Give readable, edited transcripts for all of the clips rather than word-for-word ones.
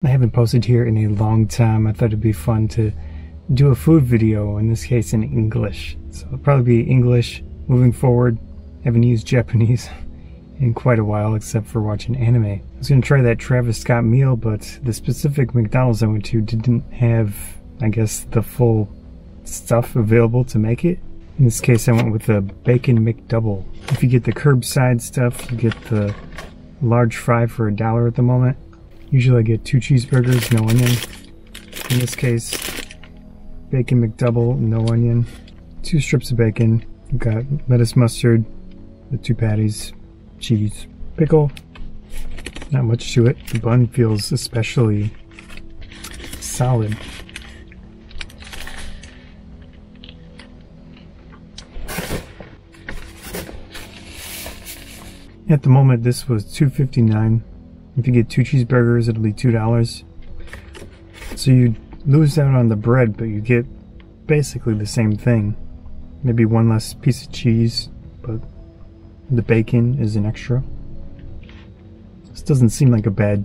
I haven't posted here in a long time. I thought it'd be fun to do a food video, in this case in English. So it'll probably be English moving forward. I haven't used Japanese in quite a while except for watching anime. I was going to try that Travis Scott meal, but the specific McDonald's I went to didn't have, I guess, the full stuff available to make it. In this case I went with a bacon McDouble. If you get the curbside stuff, you get the large fry for $1 at the moment. Usually I get 2 cheeseburgers, no onion. In this case, bacon McDouble, no onion. 2 strips of bacon. You've got lettuce, mustard, the 2 patties, cheese, pickle. Not much to it. The bun feels especially solid. At the moment this was $2.59. If you get 2 cheeseburgers, it'll be $2. So you lose out on the bread, but you get basically the same thing. Maybe 1 less piece of cheese, but the bacon is an extra. This doesn't seem like a bad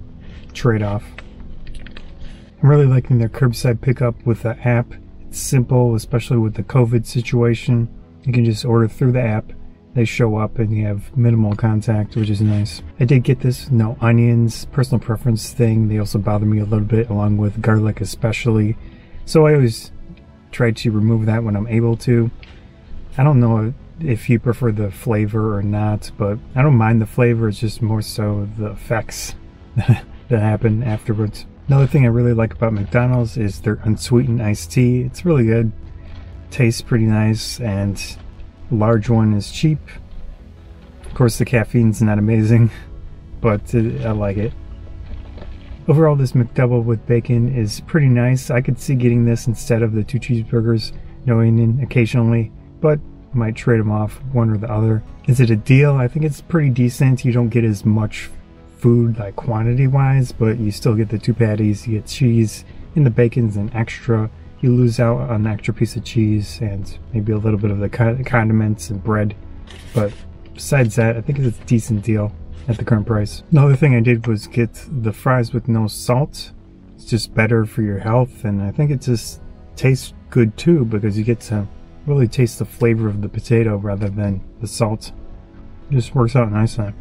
trade-off. I'm really liking their curbside pickup with the app. It's simple, especially with the COVID situation. You can just order through the app. They show up and you have minimal contact, which is nice. I did get this, no onions, personal preference thing. They also bother me a little bit, along with garlic especially. So I always try to remove that when I'm able to. I don't know if you prefer the flavor or not, but I don't mind the flavor. It's just more so the effects that happen afterwards. Another thing I really like about McDonald's is their unsweetened iced tea. It's really good. Tastes pretty nice, and large one is cheap. Of course the caffeine's not amazing, but I like it. Overall, this McDouble with bacon is pretty nice. I could see getting this instead of the 2 cheeseburgers, no onion occasionally, but I might trade them off, one or the other. Is it a deal? I think it's pretty decent. You don't get as much food, like quantity wise, but you still get the 2 patties, you get cheese, and the bacon's an extra. You lose out on an extra piece of cheese and maybe a little bit of the condiments and bread. But besides that, I think it's a decent deal at the current price. Another thing I did was get the fries with no salt. It's just better for your health, and I think it just tastes good too, because you get to really taste the flavor of the potato rather than the salt. It just works out nicely.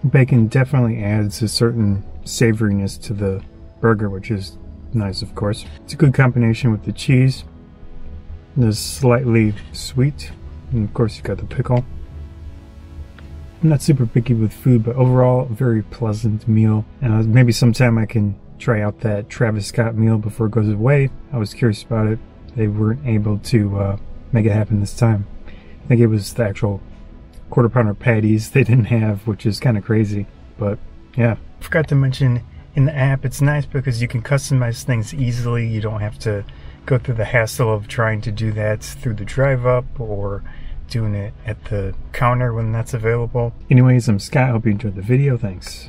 Bacon definitely adds a certain savoriness to the burger, which is nice, of course. It's a good combination with the cheese. It's slightly sweet, and of course you've got the pickle. I'm not super picky with food, but overall a very pleasant meal. And maybe sometime I can try out that Travis Scott meal before it goes away. I was curious about it. They weren't able to make it happen this time. I think it was the actual quarter pounder patties they didn't have, which is kind of crazy. But yeah, I forgot to mention, in the app, it's nice because you can customize things easily. You don't have to go through the hassle of trying to do that through the drive-up or doing it at the counter when that's available. Anyways, I'm Scott. Hope you enjoyed the video. Thanks.